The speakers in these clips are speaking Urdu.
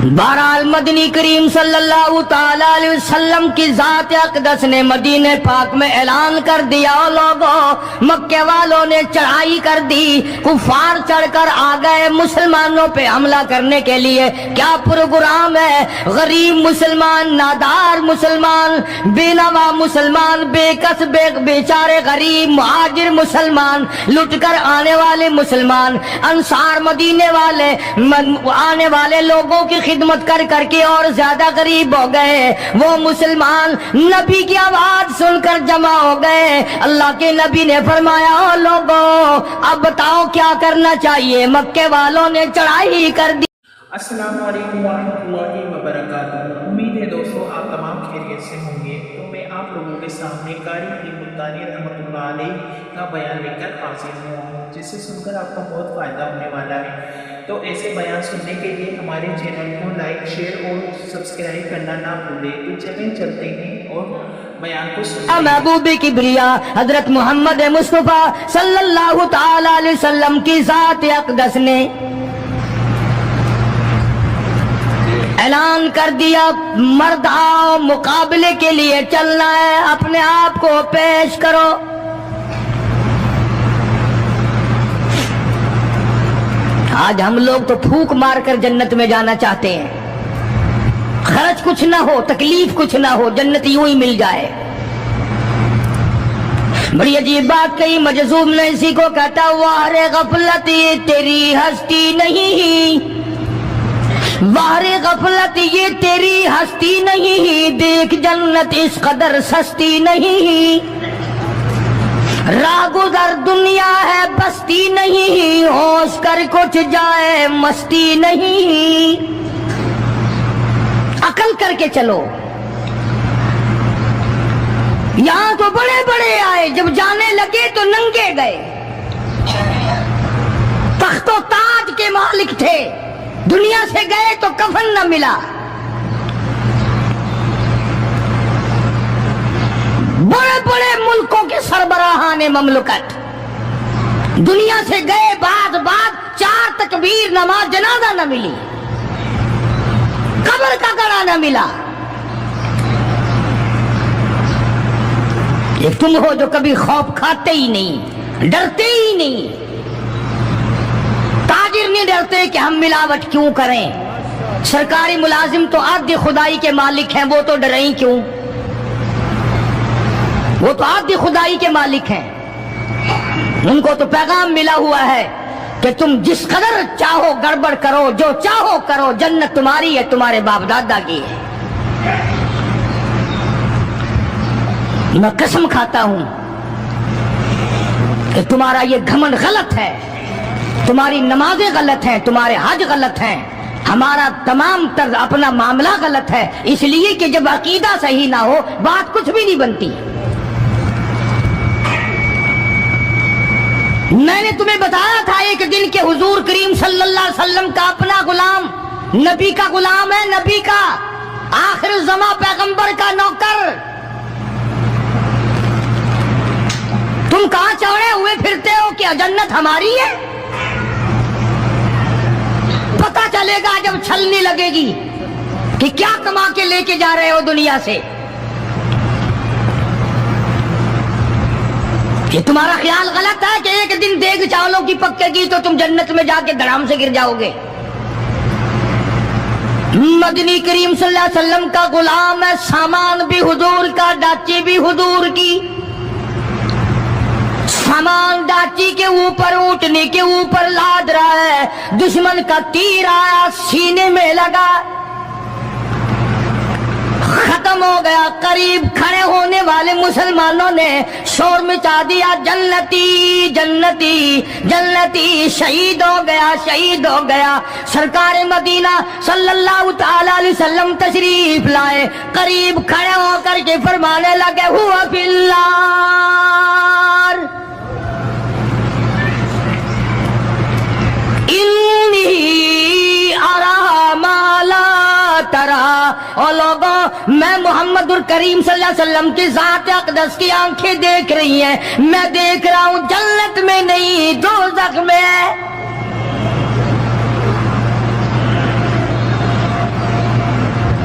بہرحال مدنی کریم صلی اللہ تعالی علیہ وسلم کی ذات اقدس نے مدینہ پاک میں اعلان کر دیا، لوگوں مکے والوں نے چڑھائی کر دی، کفار چڑھ کر آ گئے مسلمانوں پہ حملہ کرنے کے لیے۔ کیا پروگرام ہے؟ غریب مسلمان، نادار مسلمان، بے نوا مسلمان، بے کس بے بیچارے غریب مہاجر مسلمان، لٹ کر آنے والے مسلمان، انصار مدینے والے آنے والے لوگوں کی خدمت کر کر کے اور زیادہ غریب ہو گئے۔ وہ مسلمان نبی کی آواز سن کر جمع ہو گئے۔ اللہ کے نبی نے فرمایا، او لوگوں اب بتاؤ کیا کرنا چاہیے؟ مکے والوں نے چڑھائی کر دی۔ السلام علیکم ورحمۃ اللہ وبرکاتہ۔ امید ہے دوستو آپ تمام خیریت سے ہوں گے۔ تو میں آپ لوگوں کے سامنے قاری حکیم ملتانی رحمۃ اللہ علیہ کا بیان لے کر حاضر ہوں، جسے سن کر آپ کو بہت فائدہ ہونے والا ہے۔ تو ایسے بیان سننے کے لیے ہمارے چینل کو لائک، شیئر اور سبسکرائب کرنا نہ بھولیں۔ تو چلیں چلتے ہیں اور بیان کو سنتے ہیں۔ محبوب کبریا حضرت محمد مصطفیٰ صلی اللہ تعالی علیہ وسلم کی ذات اقدس نے اعلان کر دیا، مرد آؤ مقابلے کے لیے چلنا ہے، اپنے آپ کو پیش کرو۔ آج ہم لوگ تو پھونک مار کر جنت میں جانا چاہتے ہیں، خرچ کچھ نہ ہو، تکلیف کچھ نہ ہو، جنت یوں ہی مل جائے۔ بڑی عجیب بات کہی مجذوب نے اسی کو کہتا، واہ غفلت یہ تیری ہستی نہیں، واہ غفلت یہ تیری ہستی نہیں، دیکھ جنت اس قدر سستی نہیں، راہ گزر دنیا ہے بستی نہیں، ہوش کر کچھ جائے مستی نہیں، عقل کر کے چلو۔ یہاں تو بڑے بڑے آئے، جب جانے لگے تو ننگے گئے، تخت و تاج کے مالک تھے، دنیا سے گئے تو کفن نہ ملا۔ بڑے بڑے ملکوں کے سربراہان مملکت دنیا سے گئے، بعد 4 تکبیر نماز جنازہ نہ ملی، قبر کا گڑا نہ ملا۔ یہ تم ہو جو کبھی خوف کھاتے ہی نہیں، ڈرتے ہی نہیں۔ تاجر نہیں ڈرتے کہ ہم ملاوٹ کیوں کریں، سرکاری ملازم تو آدھی خدائی کے مالک ہیں، وہ تو ڈریں کیوں؟ وہ تو آدھی خدائی کے مالک ہیں، ان کو تو پیغام ملا ہوا ہے کہ تم جس قدر چاہو گڑبڑ کرو، جو چاہو کرو، جنت تمہاری ہے، تمہارے باپ دادا کی ہے۔ میں قسم کھاتا ہوں کہ تمہارا یہ گھمنڈ غلط ہے، تمہاری نمازیں غلط ہیں، تمہارے حج غلط ہیں، ہمارا تمام طرز اپنا معاملہ غلط ہے، اس لیے کہ جب عقیدہ صحیح نہ ہو بات کچھ بھی نہیں بنتی۔ میں نے تمہیں بتایا تھا ایک دن کہ حضور کریم صلی اللہ علیہ وسلم کا اپنا غلام نبی کا غلام ہے، نبی کا آخر الزماں پیغمبر کا نوکر۔ تم کہاں چڑھے ہوئے پھرتے ہو کہ جنت ہماری ہے؟ پتہ چلے گا جب چھلنی لگے گی کہ کیا کما کے لے کے جا رہے ہو دنیا سے۔ یہ تمہارا خیال غلط ہے کہ ایک دن دیگ چاولوں کی پکے گی تو تم جنت میں جا کے دھڑام سے گر جاؤ گے۔ مدنی کریم صلی اللہ علیہ وسلم کا غلام ہے، سامان بھی حضور کا، ڈاچی بھی حضور کی۔ سامان ڈاچی کے اوپر، اونٹنی کے اوپر لاد رہا ہے، دشمن کا تیر آیا سینے میں لگا، ختم ہو گیا۔ قریب کھڑے ہونے والے مسلمانوں نے شور مچا دیا، جنتی جنتی جنتی، شہید ہو گیا شہید ہو گیا۔ سرکار مدینہ صلی اللہ تعالی علیہ وسلم تشریف لائے، قریب کھڑے ہو کر کے فرمانے لگے، ہوا فی النار انی ارا ما لا ترا۔ اور لوگوں، میں محمد الکریم صلی اللہ علیہ وسلم کی ذات اقدس کی آنکھیں دیکھ رہی ہیں، میں دیکھ رہا ہوں جنت میں نہیں دوزخ میں ہے۔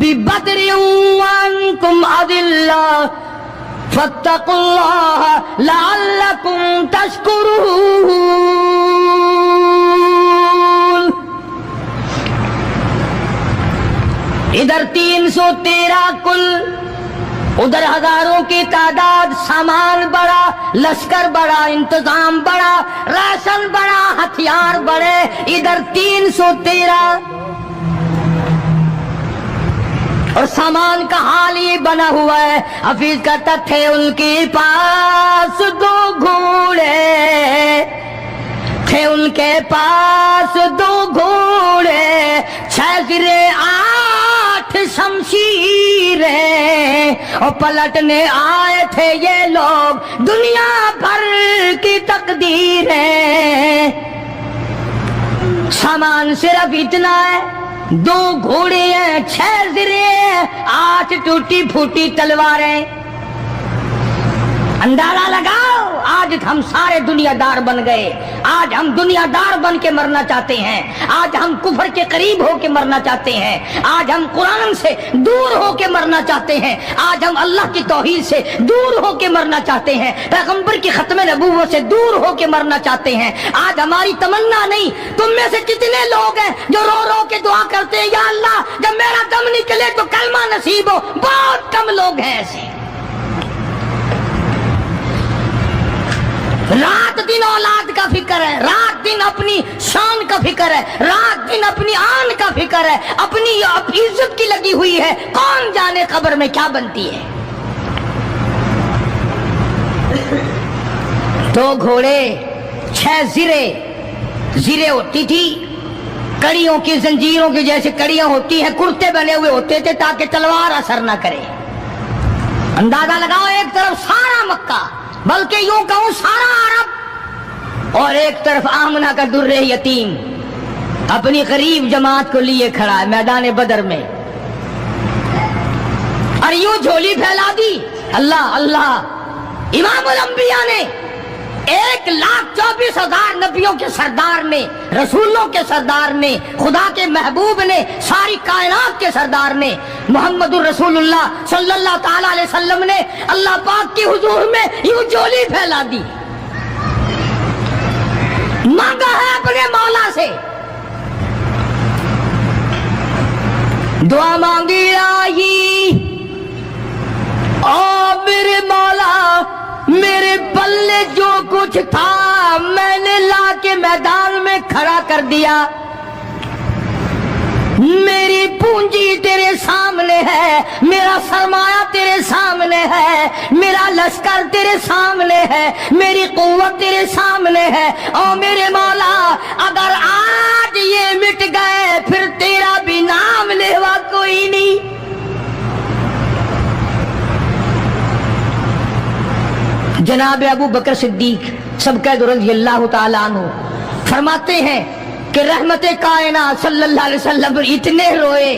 بِبَدْرٍ وَأَنْتُمْ أَذِلَّةٌ فَاتَّقُوا اللَّهَ لَعَلَّكُمْ تَشْكُرُونَ۔ ادھر 313 کل، ادھر ہزاروں کی تعداد، سامان بڑا، لشکر بڑا، انتظام بڑا، راشن بڑا، ہتھیار بڑے، ادھر 313 اور سامان کا حال یہ بنا ہوا ہے۔ حفیظ کہتا تھے ان کے پاس 2 گھوڑے، تھے ان کے پاس 2 گھوڑے، 6 زرے 8 شمشیریں، اور پلٹنے آئے تھے یہ لوگ دنیا بھر کی تقدیریں۔ سامان صرف اتنا ہے، 2 گھوڑے ہیں، 6 زرے ہیں، 8 ٹوٹی پھوٹی تلواریں۔ اندازہ لگاؤ، آج ہم سارے دنیا دار بن گئے، آج ہم دنیا دار بن کے مرنا چاہتے ہیں، آج ہم کفر کے قریب ہو کے مرنا چاہتے ہیں، آج ہم قرآن سے دور ہو کے مرنا چاہتے ہیں، آج ہم اللہ کی توحید سے دور ہو کے مرنا چاہتے ہیں، پیغمبر کی ختم نبوت سے دور ہو کے مرنا چاہتے ہیں۔ آج ہماری تمنا نہیں، تم میں سے کتنے لوگ ہیں جو رو رو کے دعا کرتے ہیں یا اللہ جب میرا دم نکلے تو کلمہ نصیب ہو؟ بہت کم لوگ ہیں ایسے۔ رات دن اولاد کا فکر ہے، رات دن اپنی شان کا فکر ہے، رات دن اپنی آن کا فکر ہے، اپنی عزت کی لگی ہوئی ہے، کون جانے قبر میں کیا بنتی ہے۔ 2 گھوڑے، 6 زرے، زرے ہوتی تھی کڑیوں کی، زنجیروں کی جیسے کڑیاں ہوتی ہیں، کرتے بنے ہوئے ہوتے تھے تاکہ تلوار اثر نہ کرے۔ اندازہ لگاؤ، ایک طرف سارا مکہ، بلکہ یوں کہوں سارا عرب، اور ایک طرف آمنہ کا در یتیم اپنی غریب جماعت کو لیے کھڑا ہے میدان بدر میں، اور یوں جھولی پھیلا دی۔ اللہ اللہ، امام الانبیاء نے 1,24,000 نبیوں کے سردار نے، رسولوں کے سردار نے، خدا کے محبوب نے، ساری کائنات کے سردار نے، محمد الرسول اللہ صلی اللہ تعالی علیہ وسلم نے اللہ پاک کی حضور میں یوں جھولی پھیلا دی، مانگا ہے اپنے مولا سے، دعا مانگی آئی، او میرے مولا میرے پلے جو کچھ تھا میں نے لا کے میدان میں کھڑا کر دیا، میری پونجی تیرے سامنے ہے، میرا سرمایہ تیرے سامنے ہے، میرا لشکر تیرے سامنے ہے، میری قوت تیرے سامنے ہے، او میرے مولا اگر آج یہ مٹ گئے پھر تیرا بھی نام لیوا کوئی نہیں۔ جناب ابو بکر صدیق سبقہ رضی اللہ تعالیٰ عنہ فرماتے ہیں کہ رحمت کائنات صلی اللہ علیہ وسلم اتنے روئے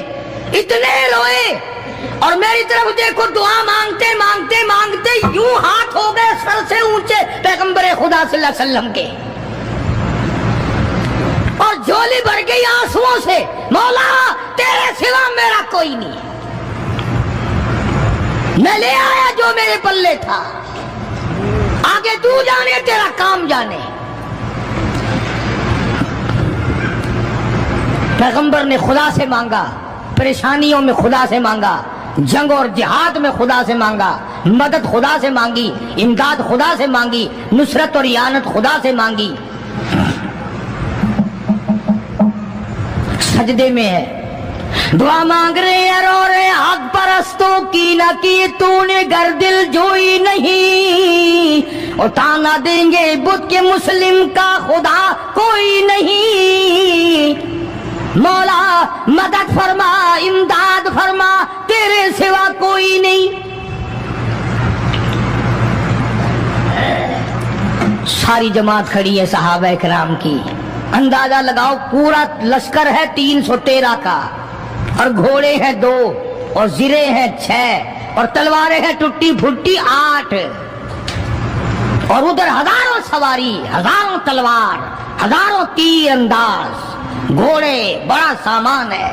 اور میری طرف دیکھو، دعا مانگتے مانگتے مانگتے یوں ہاتھ ہو گئے سر سے اونچے پیغمبر خدا صلی اللہ علیہ وسلم کے، اور جھولی بھر گئی آنسوؤں سے، مولا تیرے سوا میرا کوئی نہیں، میں لے آیا جو میرے پلے تھا، آگے تو جانے تیرا کام جانے۔ پیغمبر نے خدا سے مانگا، پریشانیوں میں خدا سے مانگا، جنگ اور جہاد میں خدا سے مانگا، مدد خدا سے مانگی، امداد خدا سے مانگی، نصرت اور اعانت خدا سے مانگی۔ سجدے میں ہے، دعا مانگ رہے ہیں، رو رہے ہیں، حق پرستوں کی نہ کی تو نے گر دل جوئی نہیں، اور تانا دیں گے بت کے مسلم کا خدا کوئی نہیں، مولا مدد فرما امداد فرما تیرے سوا کوئی نہیں۔ ساری جماعت کھڑی ہے صحابہ کرام کی، اندازہ لگاؤ پورا لشکر ہے 313 کا، اور گھوڑے ہیں 2 اور زرے ہیں 6 اور تلواریں ہیں ٹوٹی پھوٹی 8، اور ادھر ہزاروں سواری، ہزاروں تلوار، ہزاروں تیر انداز، گھوڑے، بڑا سامان ہے۔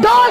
2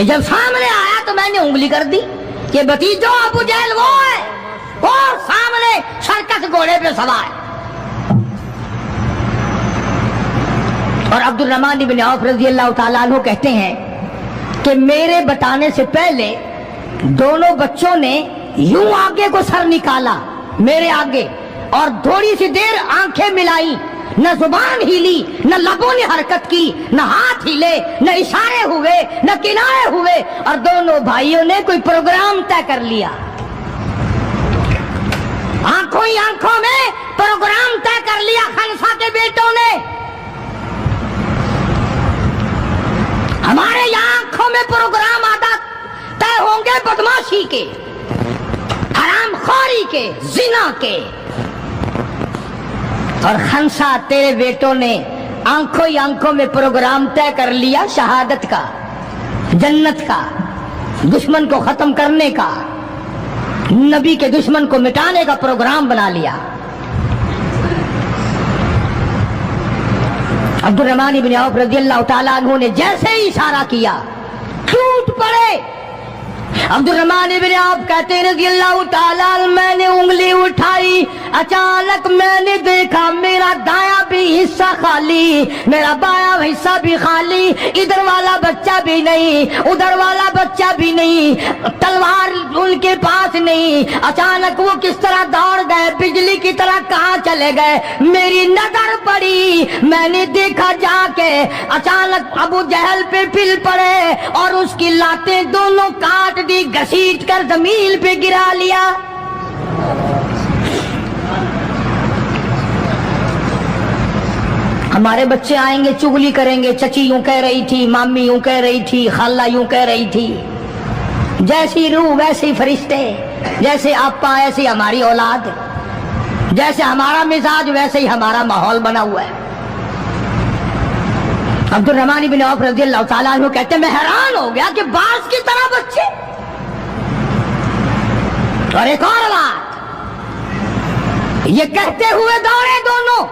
کہ جب سامنے آیا تو میں نے انگلی کر دی کہ بھتیجو ابو جہل وہ ہے، اور سامنے سرکس گھوڑے پہ سوار۔ اور عبد الرحمن بن عوف رضی اللہ تعالیٰ عنہ کہتے ہیں کہ میرے بتانے سے پہلے دونوں بچوں نے یوں آگے کو سر نکالا میرے آگے، اور تھوڑی سی دیر آنکھیں ملائی، نہ زبان ہلی، نہ لبوں نے حرکت کی، نہ ہاتھ ہلے، نہ اشارے ہوئے، نہ کنارے ہوئے، اور دونوں بھائیوں نے کوئی پروگرام طے کر لیا۔ آنکھوں ہی آنکھوں میں پروگرام طے کر لیا خنسا کے بیٹوں نے۔ ہمارے یہاں آنکھوں میں پروگرام آتا طے ہوں گے بدماشی کے، حرام خوری کے، زنا کے، اور خنسا تیرے بیٹوں نے آنکھوں ہی آنکھوں میں پروگرام طے کر لیا شہادت کا، جنت کا، دشمن کو ختم کرنے کا، نبی کے دشمن کو مٹانے کا پروگرام بنا لیا۔ عبد الرحمن بن عوف رضی اللہ تعالیٰ عنہ نے جیسے ہی اشارہ کیا ٹوٹ پڑے۔ عبد الرحمن بن عوف کہتے ہیں رضی اللہ تعالیٰ عنہ میں نے انگلی اٹھائی، اچانک میں نے دیکھا میرا دایاں بھی حصہ خالی، میرا بایاں حصہ بھی خالی، ادھر والا بچہ بھی نہیں، ادھر والا بچہ بھی نہیں، تلوار ان کے پاس نہیں۔ اچانک وہ کس طرح دوڑ گئے، بجلی کی طرح کہاں چلے گئے، میری نظر پڑی، میں نے دیکھا جا کے اچانک ابو جہل پہ پھل پڑے اور اس کی لاتیں دونوں کاٹ دی، گھسیٹ کر زمین پہ گرا لیا۔ ہمارے بچے آئیں گے چغلی کریں گے، چچی یوں کہہ رہی تھی، مامی یوں کہہ رہی تھی، خالہ یوں کہہ رہی تھی، جیسی روح ویسے فرشتے، جیسے آپا ایسی ہماری اولاد، جیسے ہمارا مزاج ویسے ہی ہمارا ماحول بنا ہوا ہے۔ عبد الرحمن بن عوف رضی اللہ تعالیٰ عنہ کہتے ہیں میں حیران ہو گیا کہ باز کی طرح بچے۔ اور ایک اور بات، یہ کہتے ہوئے دوڑے دونوں،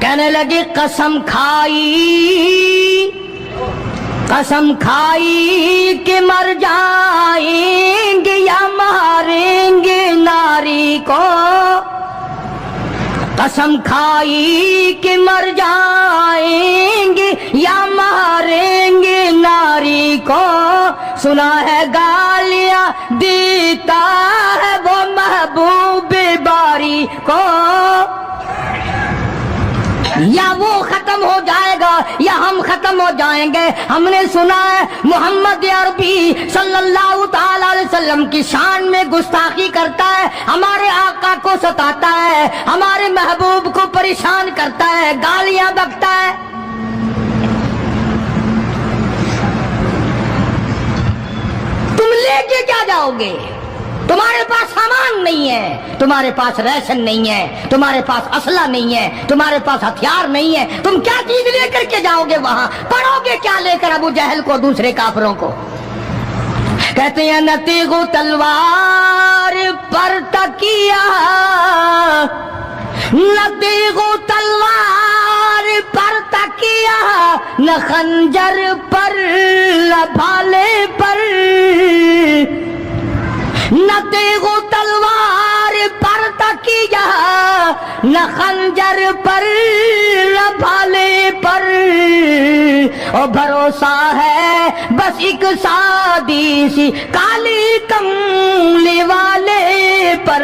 کہنے لگے قسم کھائی کہ مر جائیں گے یا ماریں گے ناری کو، قسم کھائی کہ مر جائیں گے یا ماریں گے ناری کو، سنا ہے گالیاں دیتا ہے وہ محبوب باری کو، یا وہ ختم ہو جائے گا یا ہم ختم ہو جائیں گے۔ ہم نے سنا ہے محمد عربی صلی اللہ تعالی علیہ وسلم کی شان میں گستاخی کرتا ہے، ہمارے آقا کو ستاتا ہے، ہمارے محبوب کو پریشان کرتا ہے، گالیاں بکتا ہے۔ تم لے کے کیا جاؤ گے؟ تمہارے پاس سامان نہیں ہے، تمہارے پاس ریشن نہیں ہے، تمہارے پاس اسلحہ نہیں ہے، تمہارے پاس ہتھیار نہیں ہے، تم کیا چیز لے کر کے جاؤ گے وہاں؟ پڑھو گے کیا لے کر ابو جہل کو، دوسرے کافروں کو؟ کہتے ہیں نہ تیغ و تلوار پر تکیہ، نہ تیغ و تلوار پر تکیہ، نہ خنجر پر نہ بھالے پر، نہ تیغ و تلوار پر تکیہ، نہ خنجر پر نہ بھالے پر، اور بھروسہ ہے بس ایک سادی سی کالی کملی والے پر۔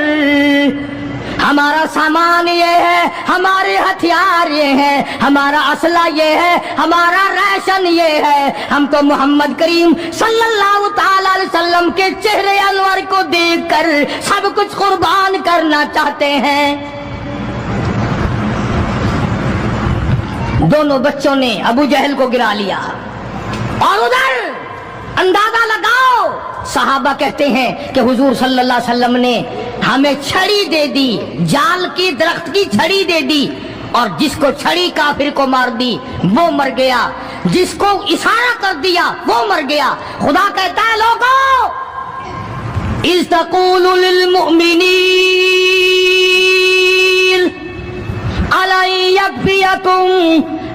ہمارا سامان یہ ہے، ہمارے ہتھیار یہ ہیں، ہمارا اسلحہ یہ ہے، ہمارا ریشن یہ ہے، ہم تو محمد کریم صلی اللہ تعالی علیہ وسلم کے چہرے انور کو دیکھ کر سب کچھ قربان کرنا چاہتے ہیں۔ دونوں بچوں نے ابو جہل کو گرا لیا، اور ادھر اندازہ لگاؤ، صحابہ کہتے ہیں کہ حضور صلی اللہ علیہ وسلم نے ہمیں چھڑی دے دی، جال کی درخت کی چھڑی دے دی، اور جس کو چھڑی کافر کو مار دی وہ مر گیا، جس کو اشارہ کر دیا وہ مر گیا۔ خدا کہتا ہے لوگوں، اذ تقول للمؤمنین أَلَنْ يَكْفِيَكُمْ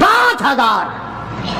5000।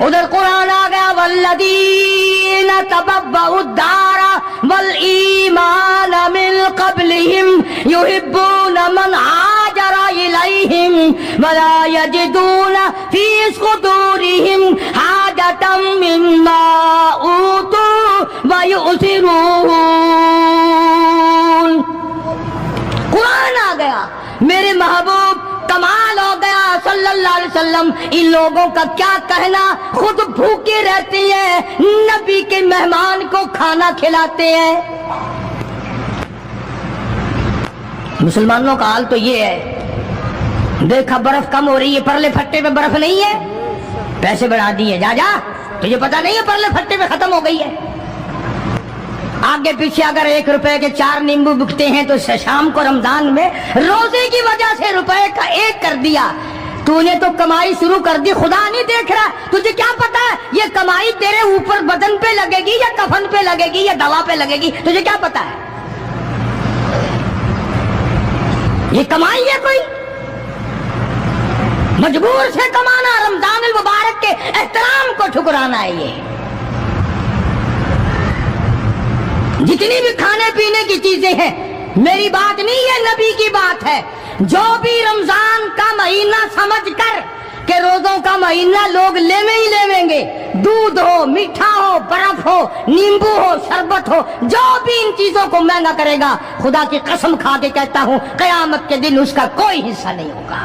ادھر قرآن آ گیا والذین تبوؤا الدار والایمان من قبلہم یحبون من ہاجر الیہم ولا یجدون فی صدورہم حاجۃ مما اوتوا ویؤثرون. قرآن آ گیا، میرے محبوب کمال ہو گیا صلی اللہ علیہ وسلم. ان لوگوں کا کیا کہنا، خود بھوکے رہتے ہیں، نبی کے مہمان کو کھانا کھلاتے ہیں. مسلمانوں کا حال تو یہ ہے، دیکھا برف کم ہو رہی ہے، پرلے پھٹے میں برف نہیں ہے، پیسے بڑھا دیے، جا جا تجھے پتا نہیں ہے پرلے پھٹے میں ختم ہو گئی ہے. آگے پیچھے اگر 1 روپے کے 4 نیمبو بکتے ہیں تو شام کو رمضان میں روزے کی وجہ سے روپے کا 1 کر دیا. تو نے تو کمائی شروع کر دی، خدا نہیں دیکھ رہا. تجھے کیا پتا ہے یہ کمائی تیرے اوپر بدن پہ لگے گی یا کفن پہ لگے گی یا دوا پہ لگے گی؟ تجھے کیا پتا ہے؟ یہ کمائی ہے کوئی؟ مجبور سے کمانا، رمضان المبارک کے احترام کو ٹھکرانا ہے. یہ جتنی بھی کھانے پینے کی چیزیں ہیں، میری بات نہیں ہے، نبی کی بات ہے. جو بھی رمضان کا مہینہ سمجھ کر کہ روزوں کا مہینہ لوگ لیویں ہی لیویں گے، دودھ ہو، میٹھا ہو، برف ہو، نیمبو ہو، شربت ہو، جو بھی ان چیزوں کو مہنگا کرے گا، خدا کی قسم کھا کے کہتا ہوں قیامت کے دن اس کا کوئی حصہ نہیں ہوگا.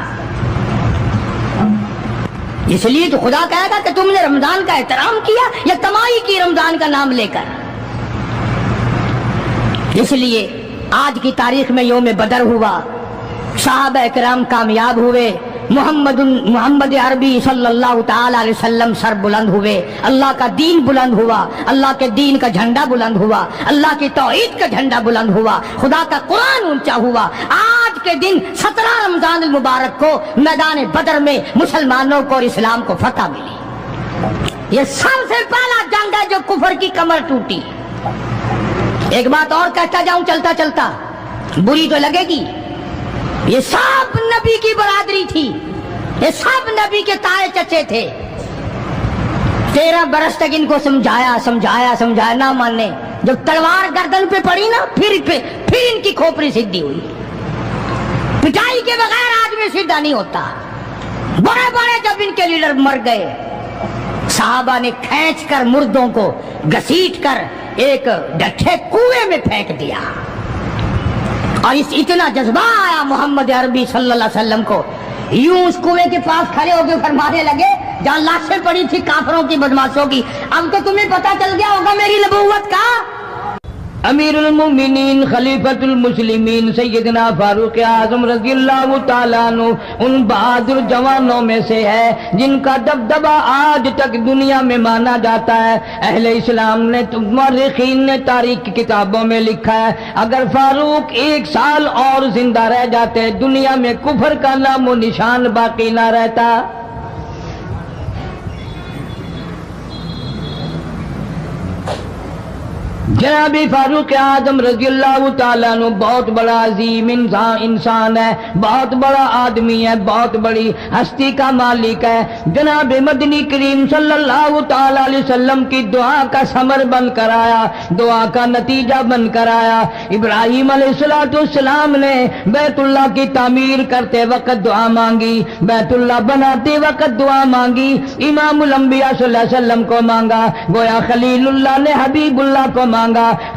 اس لیے تو خدا کہے گا کہ تم نے رمضان کا احترام کیا یا کمائی کی رمضان کا نام لے کر. اس لیے آج کی تاریخ میں یوم بدر ہوا، صحابہ اکرام کامیاب ہوئے، محمد عربی صلی اللہ تعالی علیہ وسلم سر بلند ہوئے، اللہ کا دین بلند ہوا، اللہ کے دین کا جھنڈا بلند ہوا، اللہ کی توحید کا جھنڈا بلند ہوا، خدا کا قرآن اونچا ہوا. آج کے دن 17 رمضان المبارک کو میدان بدر میں مسلمانوں کو اور اسلام کو فتح ملی. یہ سب سے پہلا جنگ ہے جو کفر کی کمر ٹوٹی. ایک بات اور کہتا جاؤں چلتا چلتا، بری تو لگے گی، یہ سب نبی کی برادری تھی، یہ سب نبی کے تائے چچے تھے. 13 برس تک ان کو سمجھایا نہ ماننے. جب تلوار گردن پہ پڑی نا پھر ان کی کھوپڑی سیدھی ہوئی. پٹائی کے بغیر آدمی سیدھا نہیں ہوتا. بڑے بڑے جب ان کے لیڈر مر گئے، صحابہ نے کھینچ کر مردوں کو گھسیٹ کر ایک ڈٹھے کنویں میں پھینک دیا. اور اتنا جذبہ آیا محمد عربی صلی اللہ علیہ وسلم کو، یوں اس کنویں کے پاس کھڑے ہو کے فرمانے لگے جہاں لاشیں پڑی تھی کافروں کی، بدماشوں کی، اب تو تمہیں پتہ چل گیا ہوگا میری نبوت کا. امیر المومنین خلیفۃ المسلمین سیدنا فاروق اعظم رضی اللہ تعالیٰ عنہ ان بہادر جوانوں میں سے ہے جن کا دبدبہ آج تک دنیا میں مانا جاتا ہے. اہل اسلام نے، مورخین نے تاریخ کی کتابوں میں لکھا ہے اگر فاروق 1 سال اور زندہ رہ جاتے دنیا میں کفر کا نام و نشان باقی نہ رہتا. جناب فاروق اعظم رضی اللہ تعالیٰ عنہ بہت بڑا عظیم انسان ہے، بہت بڑا آدمی ہے، بہت بڑی ہستی کا مالک ہے. جناب مدنی کریم صلی اللہ تعالیٰ علیہ وسلم کی دعا کا ثمر بن کر آیا، دعا کا نتیجہ بن کر آیا. ابراہیم علیہ السلام نے بیت اللہ کی تعمیر کرتے وقت دعا مانگی، بیت اللہ بناتے وقت دعا مانگی، امام الانبیاء صلی اللہ علیہ وسلم کو مانگا، گویا خلیل اللہ نے حبیب اللہ کو مانگا.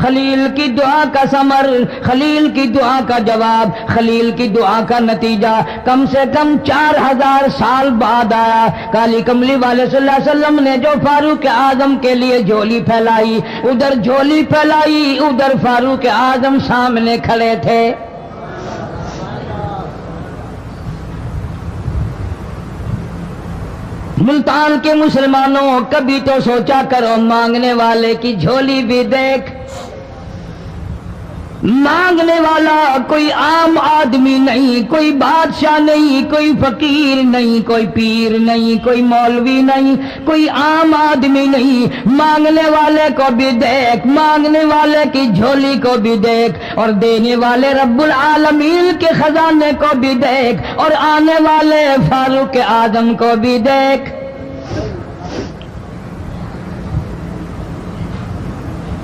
خلیل کی دعا کا ثمر، خلیل کی دعا کا جواب، خلیل کی دعا کا نتیجہ کم سے کم 4000 سال بعد آیا. کالی کملی والے صلی اللہ علیہ وسلم نے جو فاروق اعظم کے لیے جھولی پھیلائی، ادھر جھولی پھیلائی، ادھر فاروق اعظم سامنے کھڑے تھے. ملتان کے مسلمانوں کبھی تو سوچا کرو مانگنے والے کی جھولی بھی دیکھ. مانگنے والا کوئی عام آدمی نہیں، کوئی بادشاہ نہیں، کوئی فقیر نہیں، کوئی پیر نہیں، کوئی مولوی نہیں، کوئی عام آدمی نہیں. مانگنے والے کو بھی دیکھ، مانگنے والے کی جھولی کو بھی دیکھ، اور دینے والے رب العالمین کے خزانے کو بھی دیکھ، اور آنے والے فاروق اعظم کو بھی دیکھ.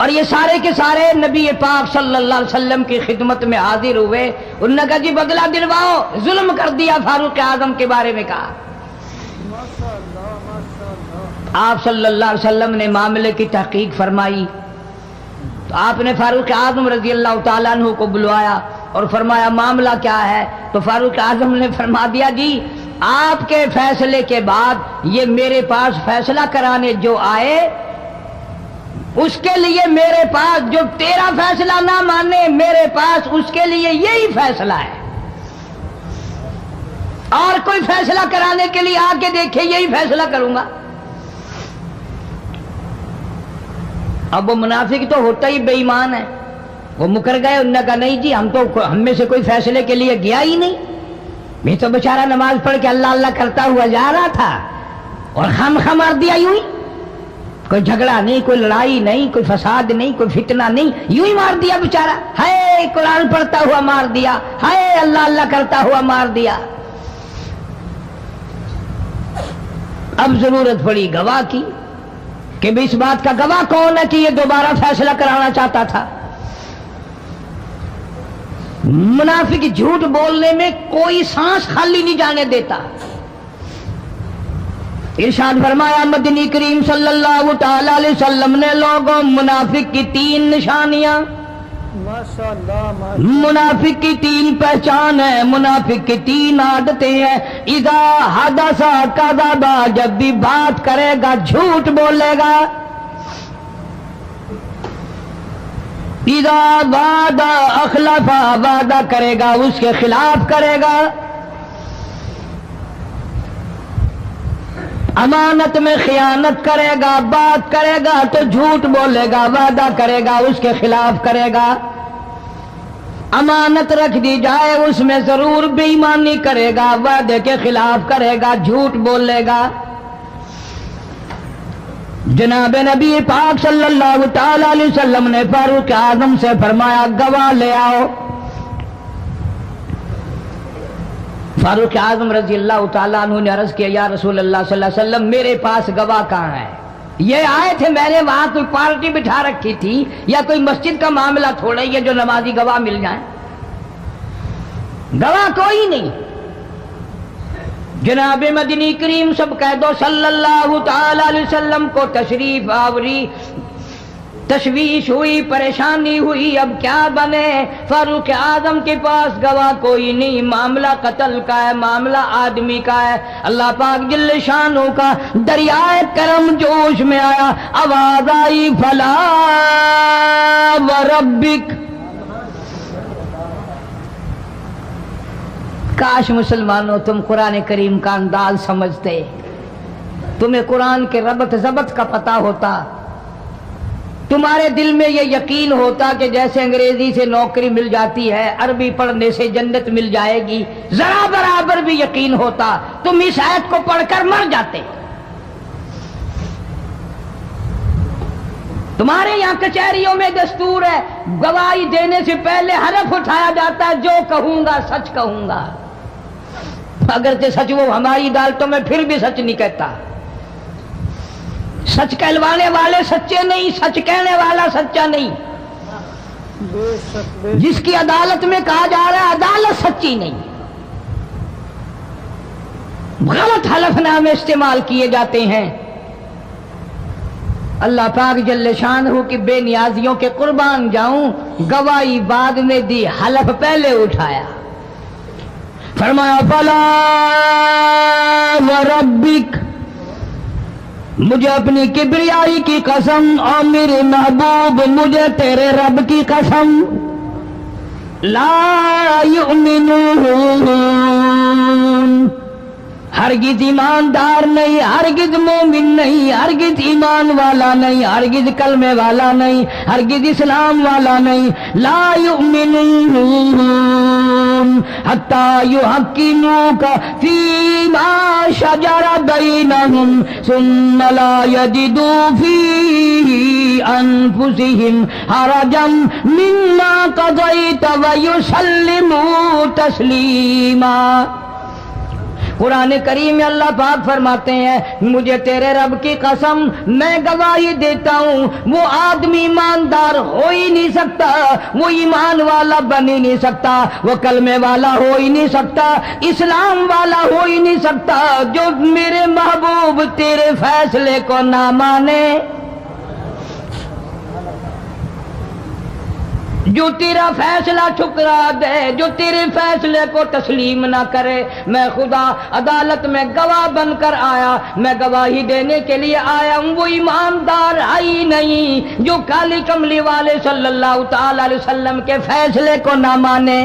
اور یہ سارے کے سارے نبی پاک صلی اللہ علیہ وسلم کی خدمت میں حاضر ہوئے. انہوں نے کہا جی بدلہ دلواؤ، ظلم کر دیا فاروق اعظم کے بارے میں کہا. آپ صلی اللہ علیہ وسلم نے معاملے کی تحقیق فرمائی تو آپ نے فاروق اعظم رضی اللہ تعالیٰ عنہ کو بلوایا اور فرمایا معاملہ کیا ہے؟ تو فاروق اعظم نے فرما دیا جی آپ کے فیصلے کے بعد یہ میرے پاس فیصلہ کرانے جو آئے اس کے لیے میرے پاس، جو تیرا فیصلہ نہ مانے میرے پاس اس کے لیے یہی فیصلہ ہے، اور کوئی فیصلہ کرانے کے لیے آ کے دیکھے یہی فیصلہ کروں گا. اب وہ منافق تو ہوتا ہی بے ایمان ہے، وہ مکر گئے. انہوں نے کہا نہیں جی ہم میں سے کوئی فیصلے کے لیے گیا ہی نہیں، میں تو بیچارہ نماز پڑھ کے اللہ اللہ کرتا ہوا جا رہا تھا اور خام مار دیا یوں ہی. کوئی جھگڑا نہیں، کوئی لڑائی نہیں، کوئی فساد نہیں، کوئی فتنہ نہیں، یوں ہی مار دیا بیچارہ. ہائے قرآن پڑھتا ہوا مار دیا، ہائے اللہ اللہ کرتا ہوا مار دیا. اب ضرورت پڑی گواہ کی کہ بھی اس بات کا گواہ کون ہے کہ یہ دوبارہ فیصلہ کرانا چاہتا تھا. منافق جھوٹ بولنے میں کوئی سانس خالی نہیں جانے دیتا. ارشاد فرمایا مدنی کریم صلی اللہ تعالی علیہ وسلم نے لوگوں منافق کی 3 نشانیاں، منافق کی 3 پہچان ہے، منافق کی 3 عادتیں ہیں. اذا حدث کذب، جب بھی بات کرے گا جھوٹ بولے گا. اذا وعد اخلف، وعدہ کرے گا اس کے خلاف کرے گا. امانت میں خیانت کرے گا، بات کرے گا تو جھوٹ بولے گا، وعدہ کرے گا اس کے خلاف کرے گا. امانت رکھ دی جائے اس میں ضرور بے ایمانی کرے گا، وعدے کے خلاف کرے گا، جھوٹ بولے گا. جناب نبی پاک صلی اللہ تعالی علیہ وسلم نے فاروق اعظم سے فرمایا گواہ لے آؤ. فاروق اعظم رضی اللہ تعالیٰ عنہ نے عرض کیا یا رسول اللہ صلی اللہ علیہ وسلم میرے پاس گواہ کہاں ہے؟ یہ آئے تھے، میں نے وہاں کوئی پارٹی بٹھا رکھی تھی یا کوئی مسجد کا معاملہ تھوڑا ہی ہے جو نمازی گواہ مل جائیں. گواہ کوئی نہیں. جناب مدنی کریم سب کہہ دو صلی اللہ تعالی علیہ وسلم کو تشریف آوری، تشویش ہوئی، پریشانی ہوئی، اب کیا بنے؟ فاروق اعظم کے پاس گواہ کوئی نہیں، معاملہ قتل کا ہے، معاملہ آدمی کا ہے. اللہ پاک جل شانہ کا دریائے کرم جوش میں آیا، آواز آئی فلا وربک. کاش مسلمانوں تم قرآن کریم کا انداز سمجھتے، تمہیں قرآن کے ربط ضبط کا پتہ ہوتا، تمہارے دل میں یہ یقین ہوتا کہ جیسے انگریزی سے نوکری مل جاتی ہے، عربی پڑھنے سے جنت مل جائے گی، ذرا برابر بھی یقین ہوتا تم اس آیت کو پڑھ کر مر جاتے. تمہارے یہاں کچہریوں میں دستور ہے گواہی دینے سے پہلے حلف اٹھایا جاتا ہے جو کہوں گا سچ کہوں گا. اگرچہ سچ وہ ہماری عدالتوں میں پھر بھی سچ نہیں کہتا. سچ کہلوانے والے سچے نہیں، سچ کہنے والا سچا نہیں. جس کی عدالت میں کہا جا رہا ہے عدالت سچی نہیں، غلط حلف نامے استعمال کیے جاتے ہیں. اللہ پاک جل شانہ کی بے نیازیوں کے قربان جاؤں، گواہی بعد میں دی، حلف پہلے اٹھایا. فرمایا فلا وربک، مجھے اپنی کبریائی کی قسم اور میرے محبوب مجھے تیرے رب کی قسم، لا یؤمنون، ہرگز ایماندار نہیں، ہرگز مومن نہیں، ہرگز ایمان والا نہیں، ہرگز کلمے والا نہیں، ہرگز اسلام والا نہیں. لا یؤمنون حتی یحکموک فیما شجر بینہم ثم لا یجدوا فی انفسہم حرجا مما قضیت ویسلموا تسلیما. قرآن کریم میں اللہ پاک فرماتے ہیں مجھے تیرے رب کی قسم میں گواہی دیتا ہوں وہ آدمی ایماندار ہو ہی نہیں سکتا، وہ ایمان والا بن ہی نہیں سکتا، وہ کلمے والا ہو ہی نہیں سکتا، اسلام والا ہو ہی نہیں سکتا جو میرے محبوب تیرے فیصلے کو نہ مانے، جو تیرا فیصلہ ٹھکرا دے، جو تیرے فیصلے کو تسلیم نہ کرے۔ میں خدا عدالت میں گواہ بن کر آیا، میں گواہی دینے کے لیے آیا ہوں، وہ ایماندار آئی نہیں جو کالی کملی والے صلی اللہ تعالی علیہ وسلم کے فیصلے کو نہ مانے۔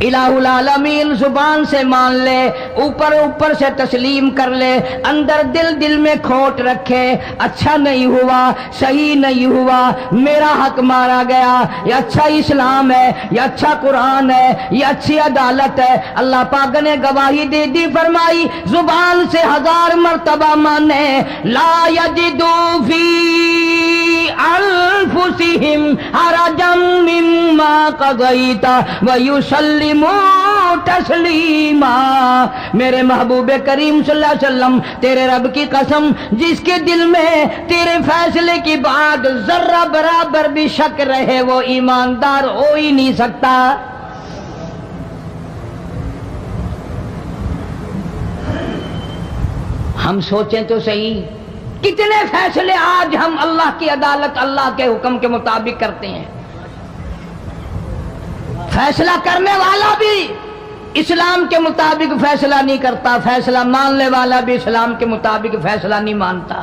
الہ العالمین زبان سے مان لے، اوپر اوپر سے تسلیم کر لے، اندر دل میں کھوٹ رکھے، اچھا نہیں ہوا، صحیح نہیں ہوا، میرا حق مارا گیا، یہ اچھا اسلام ہے، یہ اچھا قرآن ہے، یہ اچھی عدالت ہے۔ اللہ پاک نے گواہی دے دی، فرمائی زبان سے 1000 مرتبہ مانے، لا یجدو فی انفسہم حرجا مما قضیت ویسلموا تسلیما۔ میرے محبوب کریم صلی اللہ علیہ وسلم تیرے رب کی قسم جس کے دل میں تیرے فیصلے کی بات ذرہ برابر بھی شک رہے وہ ایماندار ہو ہی نہیں سکتا۔ ہم سوچیں تو صحیح کتنے فیصلے آج ہم اللہ کی عدالت اللہ کے حکم کے مطابق کرتے ہیں۔ فیصلہ کرنے والا بھی اسلام کے مطابق فیصلہ نہیں کرتا، فیصلہ ماننے والا بھی اسلام کے مطابق فیصلہ نہیں مانتا۔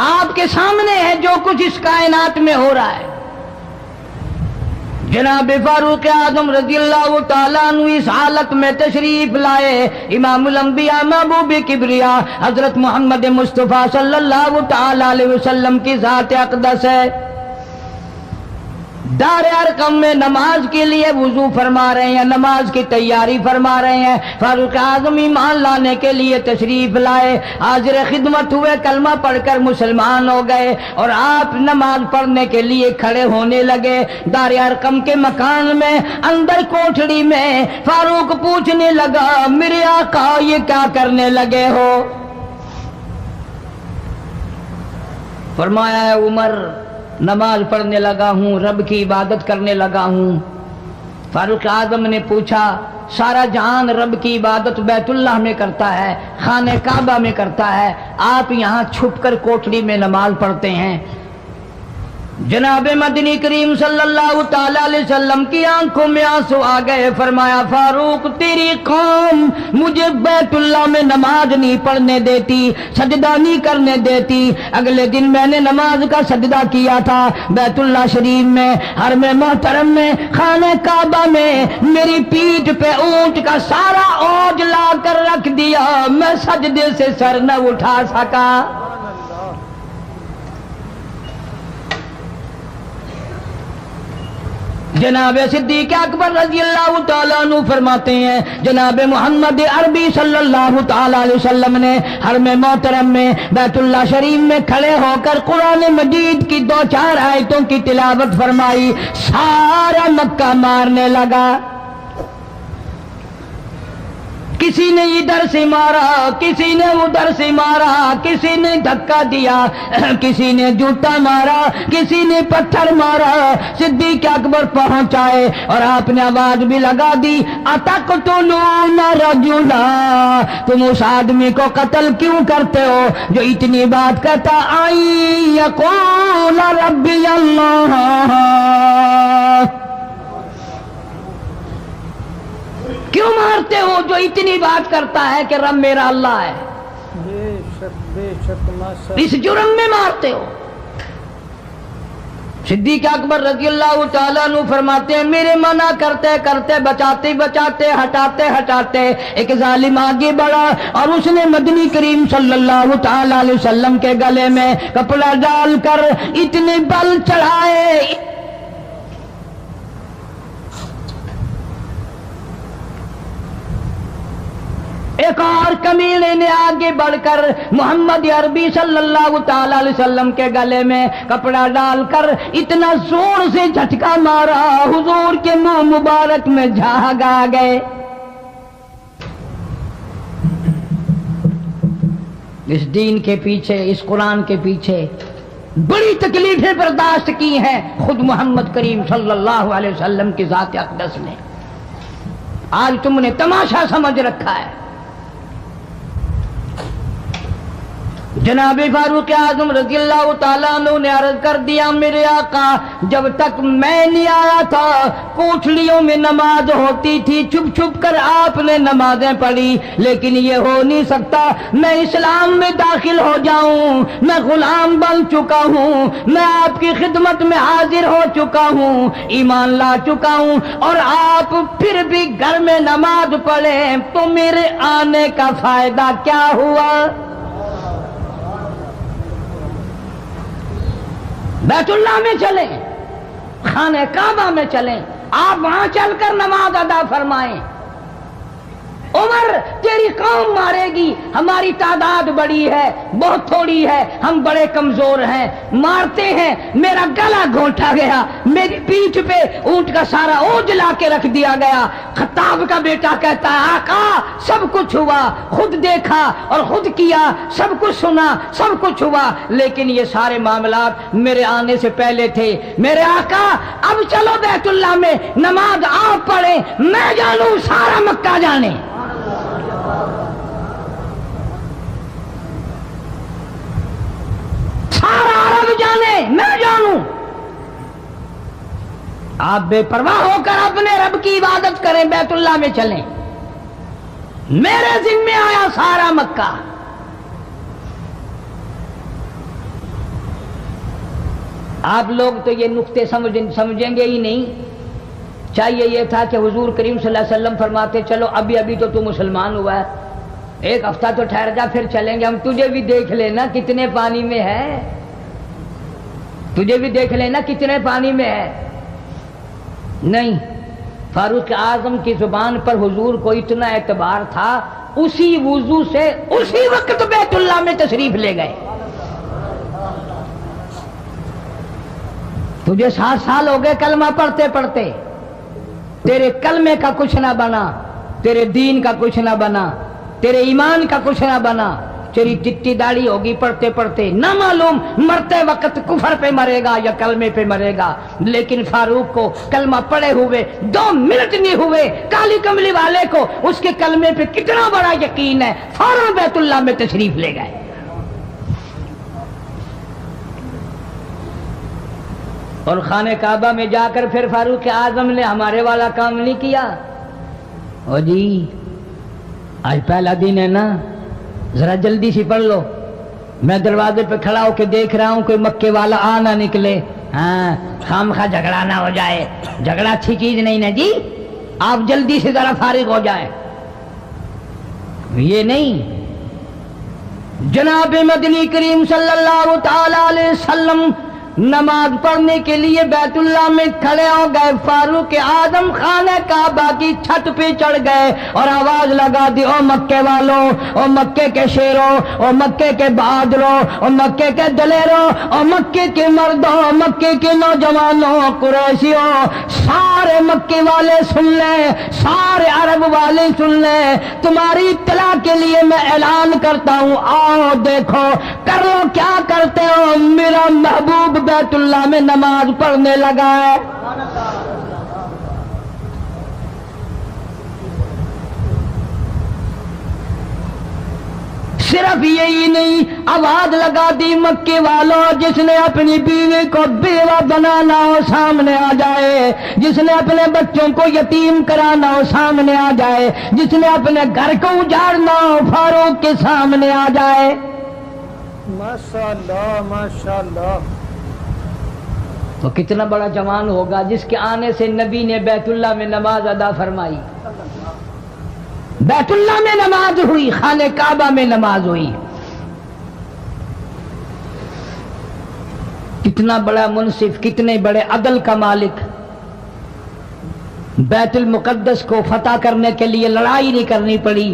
آپ کے سامنے ہے جو کچھ اس کائنات میں ہو رہا ہے۔ جناب فاروق اعظم رضی اللہ تعالیٰ عنہ اس حالت میں تشریف لائے، امام الانبیاء محبوب کبریا حضرت محمد مصطفیٰ صلی اللہ تعالیٰ علیہ وسلم کی ذات اقدس ہے، دار ارقم میں نماز کے لیے وضو فرما رہے ہیں، نماز کی تیاری فرما رہے ہیں۔ فاروق اعظم ایمان لانے کے لیے تشریف لائے، حاضر خدمت ہوئے، کلمہ پڑھ کر مسلمان ہو گئے، اور آپ نماز پڑھنے کے لیے کھڑے ہونے لگے۔ دار ارقم کے مکان میں اندر کوٹھڑی میں فاروق پوچھنے لگا میرے آقا یہ کیا کرنے لگے ہو؟ فرمایا عمر نماز پڑھنے لگا ہوں، رب کی عبادت کرنے لگا ہوں۔ فاروق اعظم نے پوچھا سارا جہان رب کی عبادت بیت اللہ میں کرتا ہے، خانہ کعبہ میں کرتا ہے، آپ یہاں چھپ کر کوٹڑی میں نماز پڑھتے ہیں؟ جناب مدنی کریم صلی اللہ تعالی علیہ وسلم کی آنکھوں میں آنسو آ گئے، فرمایا فاروق تیری قوم مجھے بیت اللہ میں نماز نہیں پڑھنے دیتی، سجدہ نہیں کرنے دیتی۔ اگلے دن میں نے نماز کا سجدہ کیا تھا بیت اللہ شریف میں، حرم محترم میں، خانہ کعبہ میں، میری پیٹھ پہ اونٹ کا سارا اوج لا کر رکھ دیا، میں سجدے سے سر نہ اٹھا سکا۔ جناب صدیق اکبر رضی اللہ تعالیٰ عنہ فرماتے ہیں جناب محمد عربی صلی اللہ تعالیٰ علیہ وسلم نے حرم محترم میں بیت اللہ شریف میں کھڑے ہو کر قرآن مجید کی 2-4 آیتوں کی تلاوت فرمائی، سارا مکہ مارنے لگا۔ کسی نے ادھر سے مارا، کسی نے ادھر سے مارا، کسی نے دھکا دیا، کسی نے جوتا مارا، کسی نے پتھر مارا۔ صدیق اکبر پہنچ آئے اور آپ نے آواز بھی لگا دی اتقتلون رجلا، تم اس آدمی کو قتل کیوں کرتے ہو جو اتنی بات کہتا آئی یقول ربی اللہ، کیوں مارتے ہو جو اتنی بات کرتا ہے کہ رب میرا اللہ ہے؟ اس جرم میں مارتے ہو۔ صدیق اکبر رضی اللہ تعالیٰ عنہ فرماتے ہیں میرے منع کرتے کرتے بچاتے بچاتے ہٹاتے ہٹاتے ایک ظالم آگے بڑھا اور اس نے مدنی کریم صلی اللہ تعالیٰ علیہ وسلم کے گلے میں کپڑا ڈال کر اتنے بل چڑھائے، ایک اور کمینے نے آگے بڑھ کر محمد عربی صلی اللہ تعالی علیہ وسلم کے گلے میں کپڑا ڈال کر اتنا زور سے جھٹکا مارا حضور کے منہ مبارک میں جھاگ آ گئے. اس دین کے پیچھے، اس قرآن کے پیچھے بڑی تکلیفیں برداشت کی ہیں خود محمد کریم صلی اللہ علیہ وسلم کی ذات اقدس نے. آج تم نے تماشا سمجھ رکھا ہے. جناب فاروق اعظم رضی اللہ تعالیٰ عنہ نے عرض کر دیا میرے آقا جب تک میں نہیں آیا تھا کوٹھڑیوں میں نماز ہوتی تھی، چھپ چھپ کر آپ نے نمازیں پڑھی، لیکن یہ ہو نہیں سکتا. میں اسلام میں داخل ہو جاؤں، میں غلام بن چکا ہوں، میں آپ کی خدمت میں حاضر ہو چکا ہوں، ایمان لا چکا ہوں، اور آپ پھر بھی گھر میں نماز پڑھیں تو میرے آنے کا فائدہ کیا ہوا؟ بیت اللہ میں چلیں، خانہ کعبہ میں چلیں، آپ وہاں چل کر نماز ادا فرمائیں. عمر تیری قوم مارے گی، ہماری تعداد بڑی ہے، بہت تھوڑی ہے، ہم بڑے کمزور ہیں، مارتے ہیں. میرا گلا گھونٹا گیا، میری پیٹھ پہ اونٹ کا سارا اوج لا کے رکھ دیا گیا. خطاب کا بیٹا کہتا ہے آقا سب کچھ ہوا، خود دیکھا اور خود کیا، سب کچھ سنا، سب کچھ ہوا، لیکن یہ سارے معاملات میرے آنے سے پہلے تھے. میرے آقا اب چلو بیت اللہ میں نماز آپ پڑھیں، میں جانوں سارا مکہ جانے. سارا عرب جانے، میں جانوں. آپ بے پرواہ ہو کر اپنے رب کی عبادت کریں، بیت اللہ میں چلیں. میرے ذمہ آیا سارا مکہ. آپ لوگ تو یہ نقطے سمجھیں گے ہی نہیں. چاہیے یہ تھا کہ حضور کریم صلی اللہ علیہ وسلم فرماتے چلو ابھی تو مسلمان ہوا ہے، ایک ہفتہ تو ٹھہر جا پھر چلیں گے، ہم تجھے بھی دیکھ لینا کتنے پانی میں ہے، تجھے بھی دیکھ لینا کتنے پانی میں ہے. نہیں، فاروق اعظم کی زبان پر حضور کو اتنا اعتبار تھا، اسی وضو سے اسی وقت بیت اللہ میں تشریف لے گئے. تجھے 7 سال ہو گئے کلمہ پڑھتے پڑھتے، تیرے کلمے کا کچھ نہ بنا، تیرے دین کا کچھ نہ بنا، تیرے ایمان کا کچھ نہ بنا. تیری چٹی داڑھی ہوگی پڑھتے پڑھتے، نہ معلوم مرتے وقت کفر پہ مرے گا یا کلمے پہ مرے گا. لیکن فاروق کو کلمہ پڑھے ہوئے 2 منٹ نہیں ہوئے، کالی کملی والے کو اس کے کلمے پہ کتنا بڑا یقین ہے، فوراً بیت اللہ میں تشریف لے گئے. اور خانہ کعبہ میں جا کر پھر فاروق اعظم نے ہمارے والا کام نہیں کیا. او جی آج پہلا دن ہے نا، ذرا جلدی سے پڑھ لو، میں دروازے پہ کھڑا ہو کے دیکھ رہا ہوں کوئی مکے والا آ نہ نکلے، ہاں خامخواہ جھگڑا نہ ہو جائے. جھگڑا اچھی چیز نہیں نا جی، آپ جلدی سے ذرا فارغ ہو جائیں. یہ نہیں، جناب مدنی کریم صلی اللہ تعالی علیہ وسلم نماز پڑھنے کے لیے بیت اللہ میں کھڑے ہو گئے. فاروق اعظم خانہ کعبہ کی چھت پہ چڑھ گئے اور آواز لگا دی، او مکے والوں، او مکے کے شیروں، او مکے کے بہادروں، او مکے کے دلیروں، او مکے کے مردوں، مکے کے نوجوانوں، قریشیوں، سارے مکے والے سن لیں، سارے عرب والے سن لیں. تمہاری اطلاع کے لیے میں اعلان کرتا ہوں، آؤ دیکھو کر لو کیا کرتے ہو. میرا محبوب بیت اللہ میں نماز پڑھنے لگا ہے. صرف یہی نہیں، آواز لگا دی مکے والوں، جس نے اپنی بیوی کو بیوہ بنانا ہو سامنے آ جائے، جس نے اپنے بچوں کو یتیم کرانا ہو سامنے آ جائے، جس نے اپنے گھر کو اجاڑنا ہو فاروق کے سامنے آ جائے. ماشاءاللہ ماشاءاللہ. تو کتنا بڑا جوان ہوگا جس کے آنے سے نبی نے بیت اللہ میں نماز ادا فرمائی. بیت اللہ میں نماز ہوئی، خانہ کعبہ میں نماز ہوئی. کتنا بڑا منصف، کتنے بڑے عدل کا مالک. بیت المقدس کو فتح کرنے کے لیے لڑائی نہیں کرنی پڑی،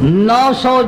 900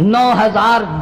9000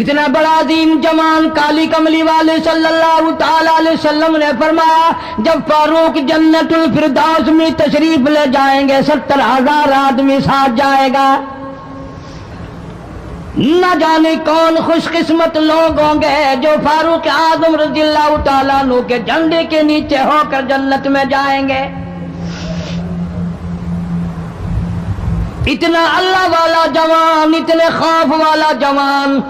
اتنا بڑا عظیم جوان کالی کملی والے صلی اللہ تعالی علیہ وسلم نے فرمایا جب فاروق جنت الفردوس میں تشریف لے جائیں گے 70,000 آدمی ساتھ جائے گا. نہ جانے کون خوش قسمت لوگ ہوں گے جو فاروق اعظم رضی اللہ تعالیٰ عنہ کے جھنڈے کے نیچے ہو کر جنت میں جائیں گے. اتنا اللہ والا جوان، اتنے خوف والا جوان.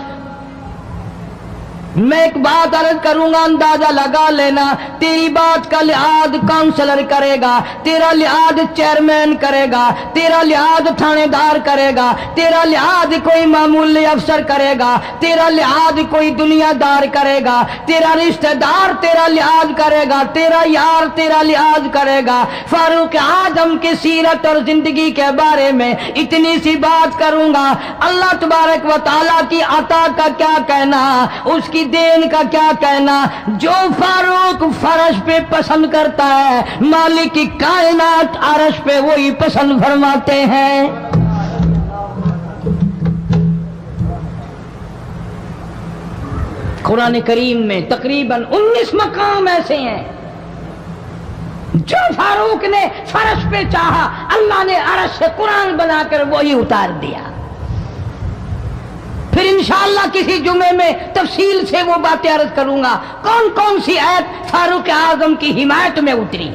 میں ایک بات عرض کروں گا، اندازہ لگا لینا. تیری بات کا لحاظ کونسلر کرے گا، تیرا لحاظ چیئرمین کرے گا، تیرا لحاظ تھانے دار کرے گا، تیرا لحاظ کوئی معمولی افسر کرے گا، تیرا لحاظ کوئی دنیا دار کرے گا، تیرا رشتہ دار تیرا لحاظ کرے گا، تیرا یار تیرا لحاظ کرے گا. فاروق اعظم کی سیرت اور زندگی کے بارے میں اتنی سی بات کروں گا. اللہ تبارک و تعالیٰ کی عطا کا کیا کہنا، اس کی دین کا کیا کہنا. جو فاروق فرش پہ پسند کرتا ہے مالک کی کائنات عرش پہ وہی پسند فرماتے ہیں. قرآن کریم میں تقریباً 19 مقام ایسے ہیں جو فاروق نے فرش پہ چاہا اللہ نے عرش سے قرآن بنا کر وہی اتار دیا. پھر انشاءاللہ کسی جمعے میں تفصیل سے وہ باتیں عرض کروں گا کون کون سی آیت فاروق اعظم کی حمایت میں اتری.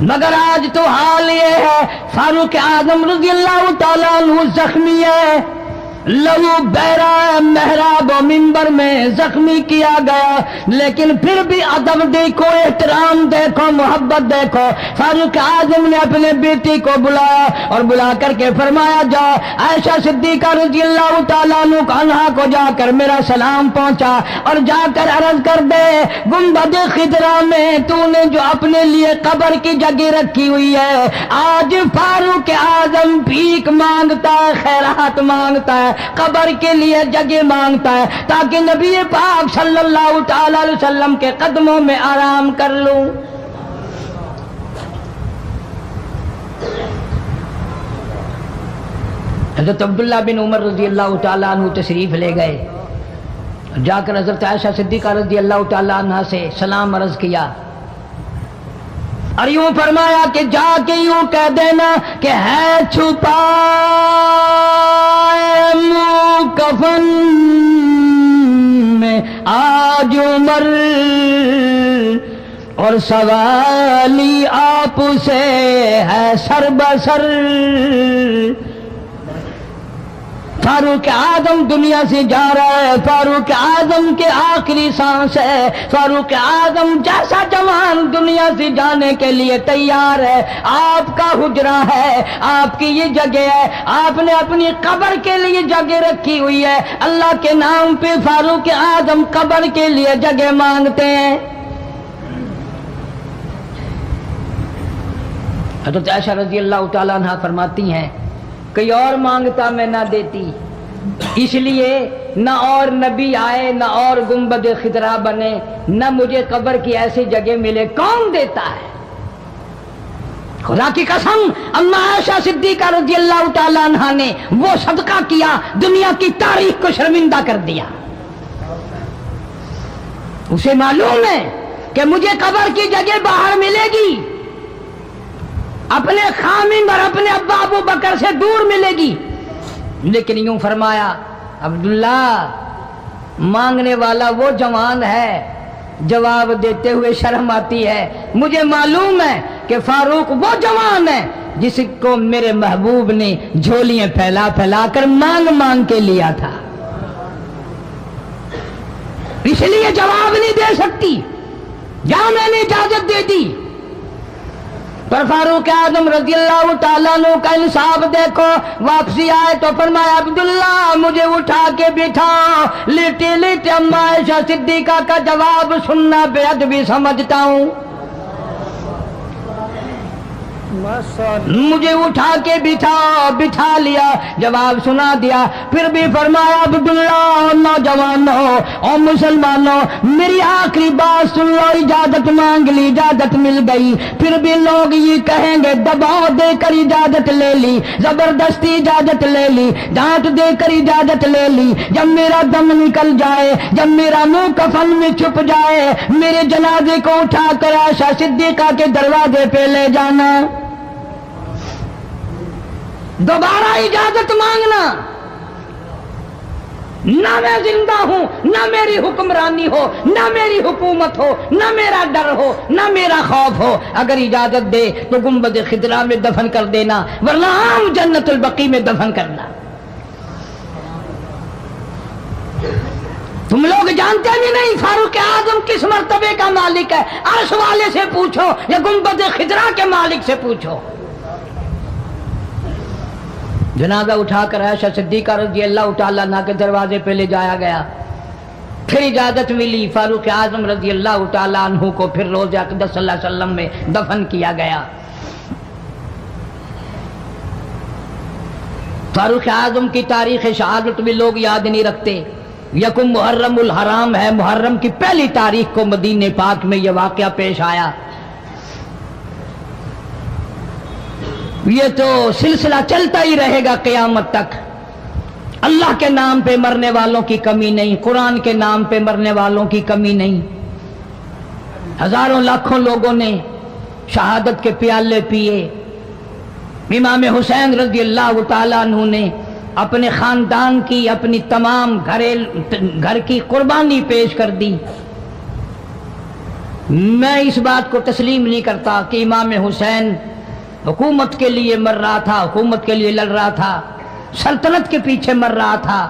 مگر آج تو حال یہ ہے فاروق اعظم رضی اللہ تعالیٰ عنہ زخمی ہے، لہو بہرا محراب و منبر میں زخمی کیا گیا، لیکن پھر بھی ادب دیکھو، احترام دیکھو، محبت دیکھو. فاروق اعظم نے اپنے بیٹی کو بلایا اور بلا کر کے فرمایا جا عائشہ صدیقہ رضی اللہ تعالیٰ عنہا کو جا کر میرا سلام پہنچا اور جا کر عرض کر دے گنبد خضرا میں تو نے جو اپنے لیے قبر کی جگہ رکھی ہوئی ہے آج فاروق اعظم بھیک مانگتا ہے، خیرات مانگتا ہے، قبر کے لیے جگہ مانگتا ہے تاکہ نبی پاک صلی اللہ تعالی علیہ وسلم کے قدموں میں آرام کر لوں. حضرت عبداللہ بن عمر رضی اللہ تعالیٰ عنہ تشریف لے گئے، جا کر حضرت عائشہ صدیقہ رضی اللہ تعالیٰ عنہ سے سلام عرض کیا اور یوں فرمایا کہ جا کے یوں کہہ دینا کہ ہے چھپا منہ کفن میں آج عمر اور سوالی آپ سے ہے سر بسر. فاروق اعظم دنیا سے جا رہا ہے، فاروق اعظم کے آخری سانس ہے، فاروق اعظم جیسا جوان دنیا سے جانے کے لیے تیار ہے. آپ کا حجرہ ہے، آپ کی یہ جگہ ہے، آپ نے اپنی قبر کے لیے جگہ رکھی ہوئی ہے. اللہ کے نام پہ فاروق اعظم قبر کے لیے جگہ مانگتے ہیں. حضرت عائشہ رضی اللہ تعالیٰ عنہ فرماتی ہیں کوئی اور مانگتا میں نہ دیتی، اس لیے نہ اور نبی آئے، نہ اور گنبد خضرا بنے، نہ مجھے قبر کی ایسی جگہ ملے. کون دیتا ہے؟ خدا کی قسم اما عائشہ صدیقہ رضی اللہ تعالیٰ عنہ نے وہ صدقہ کیا دنیا کی تاریخ کو شرمندہ کر دیا. اسے معلوم ہے کہ مجھے قبر کی جگہ باہر ملے گی، اپنے خامن اور اپنے ابا ابو بکر سے دور ملے گی. لیکن یوں فرمایا عبداللہ مانگنے والا وہ جوان ہے، جواب دیتے ہوئے شرم آتی ہے. مجھے معلوم ہے کہ فاروق وہ جوان ہے جس کو میرے محبوب نے جھولیاں پھیلا پھیلا کر مانگ مانگ کے لیا تھا، اس لیے جواب نہیں دے سکتی. جہاں میں نے اجازت دے دی پر فاروق اعظم رضی اللہ تعالیٰ عنہ کا انصاف دیکھو. واپسی آئے تو فرمایا عبداللہ مجھے اٹھا کے بٹھاؤ. لیٹے لیٹے اما عائشہ صدیقہ کا جواب سننا بے ادبی سمجھتا ہوں. مجھے اٹھا کے بٹھا لیا، جواب سنا دیا، پھر بھی فرمایا عبداللہ نوجوانوں اور مسلمانوں میری آخری بات سن لو، اجازت مانگ لی، اجازت مل گئی، پھر بھی لوگ یہ کہیں گے دباؤ دے کر اجازت لے لی، زبردستی اجازت لے لی، ڈانٹ دے کر اجازت لے لی، جب میرا دم نکل جائے، جب میرا منہ کفن میں چھپ جائے، میرے جنازے کو اٹھا کر عائشہ صدیقہ کے دروازے پہ لے جانا، دوبارہ اجازت مانگنا، نہ میں زندہ ہوں، نہ میری حکمرانی ہو، نہ میری حکومت ہو، نہ میرا ڈر ہو، نہ میرا خوف ہو، اگر اجازت دے تو گنبد خضرا میں دفن کر دینا، ورنہ عام جنت البقیع میں دفن کرنا۔ تم لوگ جانتے بھی نہیں فاروق اعظم کس مرتبے کا مالک ہے، عرش والے سے پوچھو یا گنبد خضرا کے مالک سے پوچھو۔ جنازہ اٹھا کر عائشہ صدیقہ رضی اللہ تعالیٰ عنہ کے دروازے پہ لے جایا گیا، پھر اجازت ملی، فاروق اعظم رضی اللہ تعالیٰ عنہ کو پھر روضہ اقدس صلی اللہ علیہ وسلم میں دفن کیا گیا۔ فاروق اعظم کی تاریخ شہادت بھی لوگ یاد نہیں رکھتے۔ یکم محرم الحرام ہے، محرم کی پہلی تاریخ کو مدینہ پاک میں یہ واقعہ پیش آیا۔ یہ تو سلسلہ چلتا ہی رہے گا قیامت تک۔ اللہ کے نام پہ مرنے والوں کی کمی نہیں، قرآن کے نام پہ مرنے والوں کی کمی نہیں۔ ہزاروں لاکھوں لوگوں نے شہادت کے پیالے پیے۔ امام حسین رضی اللہ تعالیٰ عنہ نے اپنے خاندان کی، اپنی تمام گھر کی قربانی پیش کر دی۔ میں اس بات کو تسلیم نہیں کرتا کہ امام حسین حکومت کے لیے مر رہا تھا، حکومت کے لیے لڑ رہا تھا، سلطنت کے پیچھے مر رہا تھا،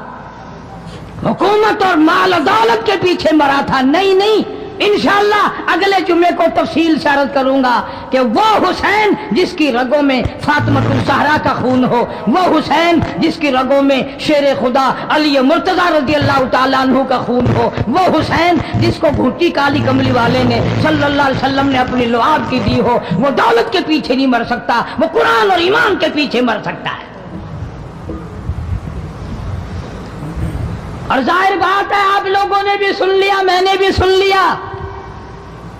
حکومت اور مال و دولت کے پیچھے مرا تھا، نہیں، انشاءاللہ اگلے جمعے کو تفصیل سے عرض کروں گا کہ وہ حسین جس کی رگوں میں فاطمہ الزہرا کا خون ہو، وہ حسین جس کی رگوں میں شیر خدا علی مرتضیٰ رضی اللہ تعالیٰ عنہ کا خون ہو، وہ حسین جس کو گھوٹی کالی کملی والے نے صلی اللہ علیہ وسلم نے اپنی لعاب کی دی ہو، وہ دولت کے پیچھے نہیں مر سکتا، وہ قرآن اور ایمان کے پیچھے مر سکتا ہے۔ اور ظاہر بات ہے آپ لوگوں نے بھی سن لیا، میں نے بھی سن لیا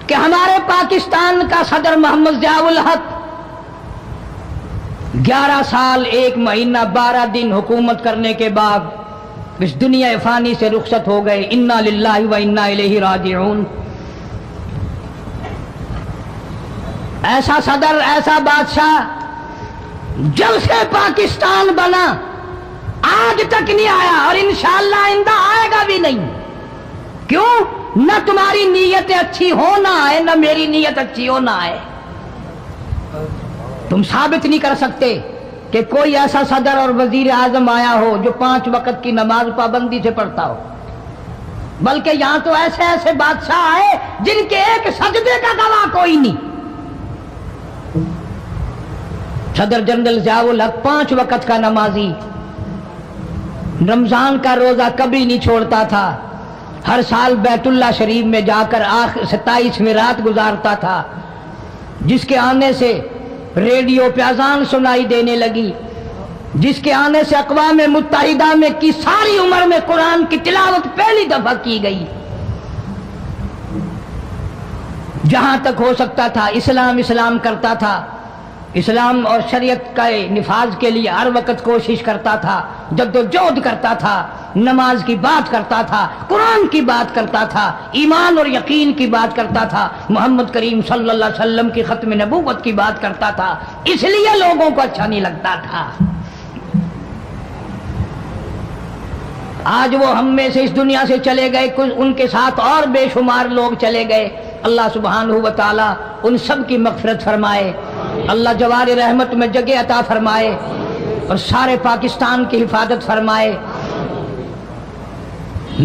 کہ ہمارے پاکستان کا صدر محمد ضیاء الحق 11 سال 1 مہینہ 12 دن حکومت کرنے کے بعد اس دنیا فانی سے رخصت ہو گئے۔ انا للہ و انا الیہ راجعون۔ ایسا صدر، ایسا بادشاہ جب سے پاکستان بنا آج تک نہیں آیا، اور انشاءاللہ آئندہ آئے گا بھی نہیں۔ کیوں؟ نہ تمہاری نیت اچھی ہو نہ آئے، نہ میری نیت اچھی ہو نہ آئے۔ تم ثابت نہیں کر سکتے کہ کوئی ایسا صدر اور وزیر اعظم آیا ہو جو 5 وقت کی نماز پابندی سے پڑھتا ہو، بلکہ یہاں تو ایسے ایسے بادشاہ آئے جن کے ایک سجدے کا گواہ کوئی نہیں۔ صدر جنرل ضیاء الحق 5 وقت کا نمازی، رمضان کا روزہ کبھی نہیں چھوڑتا تھا، ہر سال بیت اللہ شریف میں جا کر 27ویں رات گزارتا تھا، جس کے آنے سے ریڈیو پہ اذان سنائی دینے لگی، جس کے آنے سے اقوام متحدہ میں کی ساری عمر میں قرآن کی تلاوت پہلی دفعہ کی گئی۔ جہاں تک ہو سکتا تھا اسلام کرتا تھا، اسلام اور شریعت کا نفاذ کے لیے ہر وقت کوشش کرتا تھا، جدوجہد کرتا تھا، نماز کی بات کرتا تھا، قرآن کی بات کرتا تھا، ایمان اور یقین کی بات کرتا تھا، محمد کریم صلی اللہ علیہ وسلم کی ختم نبوت کی بات کرتا تھا، اس لیے لوگوں کو اچھا نہیں لگتا تھا۔ آج وہ ہم میں سے اس دنیا سے چلے گئے، کچھ ان کے ساتھ اور بے شمار لوگ چلے گئے۔ اللہ سبحانہ و تعالی ان سب کی مغفرت فرمائے، اللہ جوار رحمت میں جگہ عطا فرمائے اور سارے پاکستان کی حفاظت فرمائے۔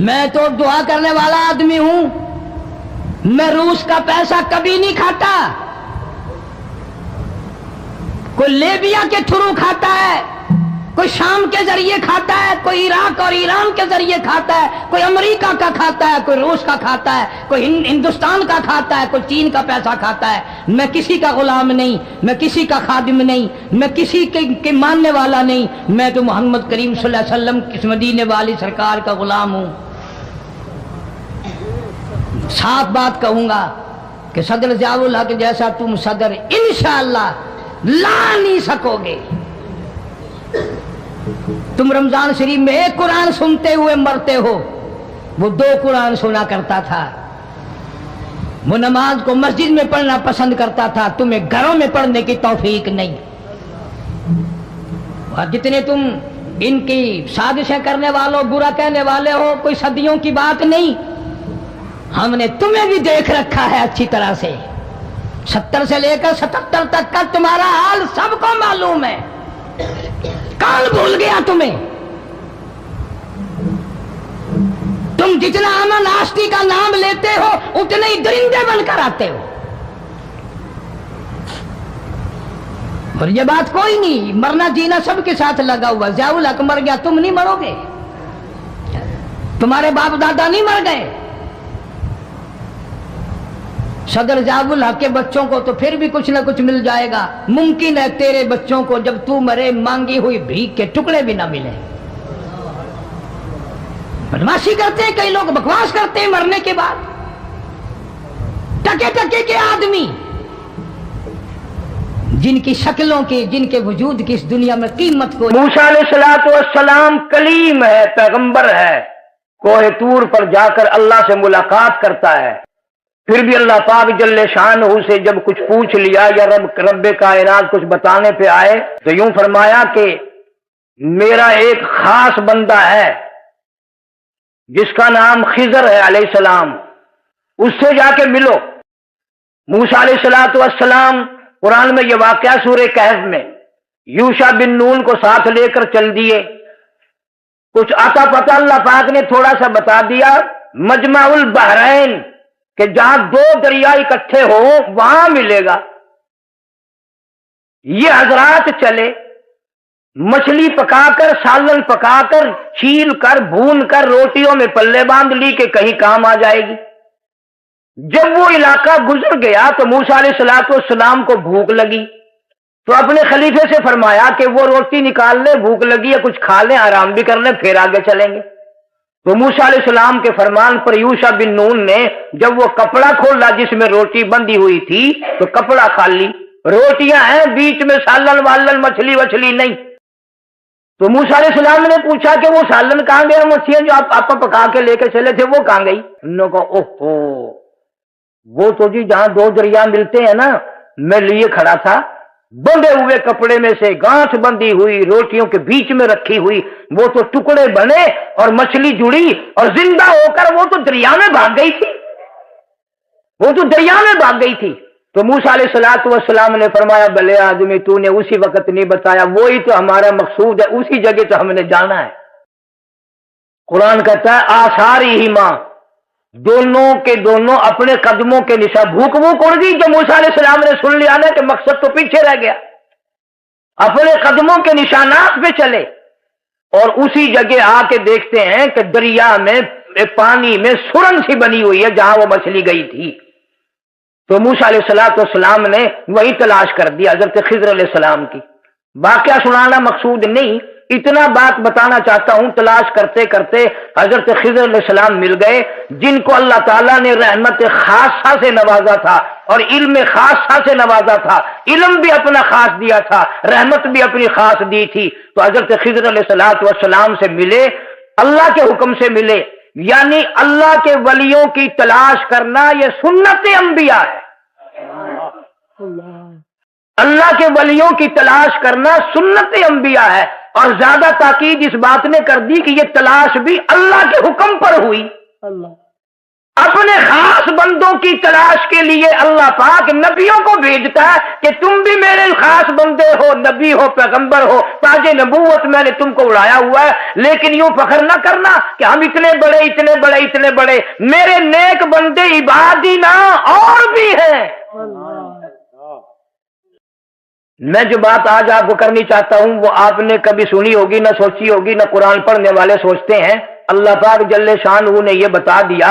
میں تو دعا کرنے والا آدمی ہوں، میں روس کا پیسہ کبھی نہیں کھاتا، کوئی لیبیا کے تھرو کھاتا ہے، کوئی شام کے ذریعے کھاتا ہے، کوئی عراق اور ایران کے ذریعے کھاتا ہے، کوئی امریکہ کا کھاتا ہے، کوئی روس کا کھاتا ہے، کوئی ہندوستان کا کھاتا ہے، کوئی چین کا پیسہ کھاتا ہے۔ میں کسی کا غلام نہیں، میں کسی کا خادم نہیں، میں کسی کے ماننے والا نہیں، میں تو محمد کریم صلی اللہ علیہ وسلم کس مدینے والی سرکار کا غلام ہوں۔ صاف بات کہوں گا کہ صدر ضیاء الحق جیسا تم صدر انشاءاللہ لا نہیں سکو گے۔ تم رمضان شریف میں ایک قرآن سنتے ہوئے مرتے ہو، وہ 2 قرآن سنا کرتا تھا، وہ نماز کو مسجد میں پڑھنا پسند کرتا تھا، تمہیں گھروں میں پڑھنے کی توفیق نہیں۔ اور جتنے تم ان کی سازشیں کرنے والوں، برا کہنے والے ہو، کوئی صدیوں کی بات نہیں، ہم نے تمہیں بھی دیکھ رکھا ہے اچھی طرح سے۔ 70 سے لے کر 77 تک کا تمہارا حال سب کو معلوم ہے، کون بھول گیا تمہیں؟ تم جتنا امن آشتی کا نام لیتے ہو اتنے ہی درندے بن کر آتے ہو۔ اور یہ بات کوئی نہیں، مرنا جینا سب کے ساتھ لگا ہوا۔ ضیاء الحق مر گیا، تم نہیں مرو گے، تمہارے باپ دادا نہیں مر گئے۔ صدر ضیاء الحق کے بچوں کو تو پھر بھی کچھ نہ کچھ مل جائے گا، ممکن ہے تیرے بچوں کو جب تو مرے مانگی ہوئی بھیک کے ٹکڑے بھی نہ ملے۔ بدماشی کرتے ہیں کئی لوگ، بکواس کرتے ہیں مرنے کے بعد، ٹکے ٹکے کے آدمی جن کی شکلوں کی، جن کے وجود کی اس دنیا میں قیمت کو۔ موسیٰ علیہ السلام کلیم ہے، پیغمبر ہے، کوہ طور پر جا کر اللہ سے ملاقات کرتا ہے، پھر بھی اللہ پاک جل شانہ سے جب کچھ پوچھ لیا یا رب کائنات کچھ بتانے پہ آئے تو یوں فرمایا کہ میرا ایک خاص بندہ ہے جس کا نام خضر ہے علیہ السلام، اس سے جا کے ملو۔ موسیٰ علیہ السلام قرآن میں یہ واقعہ سورہ کہف میں یوشع بن نون کو ساتھ لے کر چل دیے، کچھ آتا پتا اللہ پاک نے تھوڑا سا بتا دیا، مجمع البحرین کہ جہاں 2 دریا اکٹھے ہو وہاں ملے گا۔ یہ حضرات چلے، مچھلی پکا کر، سالن پکا کر، چھیل کر، بھون کر روٹیوں میں پلے باندھ لی کہ کہیں کام آ جائے گی۔ جب وہ علاقہ گزر گیا تو موسیٰ علیہ السلام کو بھوک لگی تو اپنے خلیفے سے فرمایا کہ وہ روٹی نکال لے، بھوک لگی ہے، کچھ کھا لیں، آرام بھی کر لیں، پھر آگے چلیں گے۔ تو موسیٰ علیہ السلام کے فرمان پر یوشع بن نون نے جب وہ کپڑا کھولا جس میں روٹی بندھی ہوئی تھی تو کپڑا خالی، روٹیاں ہیں، بیچ میں سالن والن، مچھلی وچھلی نہیں۔ تو موسیٰ علیہ السلام نے پوچھا کہ وہ سالن کہاں گیا، مچھلیاں جو آپ پکا کے لے کے چلے تھے وہ کہاں گئی؟ انہوں نے کہا اوہو، وہ تو جی جہاں 2 دریا ملتے ہیں نا، میں لیے کھڑا تھا، بندے ہوئے کپڑے میں سے گانٹھ بندھی ہوئی روٹیوں کے بیچ میں رکھی ہوئی، وہ تو ٹکڑے بنے اور مچھلی جڑی اور زندہ ہو کر وہ تو دریا میں بھاگ گئی تھی، وہ تو دریا میں بھاگ گئی تھی۔ تو موسیٰ علیہ السلام نے فرمایا بھلے آدمی، تو نے اسی وقت نہیں بتایا، وہی تو ہمارا مقصود ہے، اسی جگہ تو ہم نے جانا ہے۔ قرآن کہتا ہے آثارہما، دونوں کے دونوں اپنے قدموں کے نشان، بھوک اڑ گئی جو موسیٰ علیہ السلام نے سن لیا نا کہ مقصد تو پیچھے رہ گیا، اپنے قدموں کے نشانات پہ چلے اور اسی جگہ آ کے دیکھتے ہیں کہ دریا میں پانی میں سرنگ سی بنی ہوئی ہے جہاں وہ مچھلی گئی تھی۔ تو موسیٰ علیہ السلام نے وہی تلاش کر دیا حضرت خضر علیہ السلام کی۔ واقعہ سنانا مقصود نہیں، اتنا بات بتانا چاہتا ہوں، تلاش کرتے کرتے حضرت خضر علیہ السلام مل گئے جن کو اللہ تعالیٰ نے رحمت خاصہ سے نوازا تھا اور علم خاصہ سے نوازا تھا، علم بھی اپنا خاص دیا تھا، رحمت بھی اپنی خاص دی تھی۔ تو حضرت خضر علیہ السلام سے ملے، اللہ کے حکم سے ملے، یعنی اللہ کے ولیوں کی تلاش کرنا یہ سنت انبیاء ہے، اللہ کے ولیوں کی تلاش کرنا سنت انبیاء ہے۔ اور زیادہ تاکید اس بات نے کر دی کہ یہ تلاش بھی اللہ کے حکم پر ہوئی، اپنے خاص بندوں کی تلاش کے لیے اللہ پاک نبیوں کو بھیجتا ہے کہ تم بھی میرے خاص بندے ہو، نبی ہو، پیغمبر ہو، تاج نبوت میں نے تم کو اڑایا ہوا ہے، لیکن یوں فخر نہ کرنا کہ ہم اتنے بڑے اتنے بڑے اتنے بڑے، میرے نیک بندے عبادی نہ اور بھی ہیں۔ میں جو بات آج آپ کو کرنی چاہتا ہوں وہ آپ نے کبھی سنی ہوگی نہ سوچی ہوگی، نہ قرآن پڑھنے والے سوچتے ہیں۔ اللہ پاک جل شانہ نے یہ بتا دیا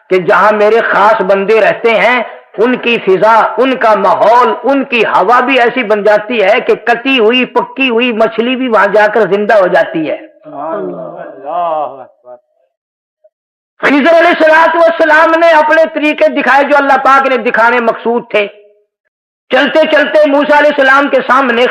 کہ جہاں میرے خاص بندے رہتے ہیں ان کی فضا، ان کا ماحول، ان کی ہوا بھی ایسی بن جاتی ہے کہ کٹی ہوئی پکی ہوئی مچھلی بھی وہاں جا کر زندہ ہو جاتی ہے۔ خضر علیہ السلام نے اپنے طریقے دکھائے جو اللہ پاک نے دکھانے مقصود تھے۔ چلتے چلتے موسیٰ علیہ السلام کے سامنے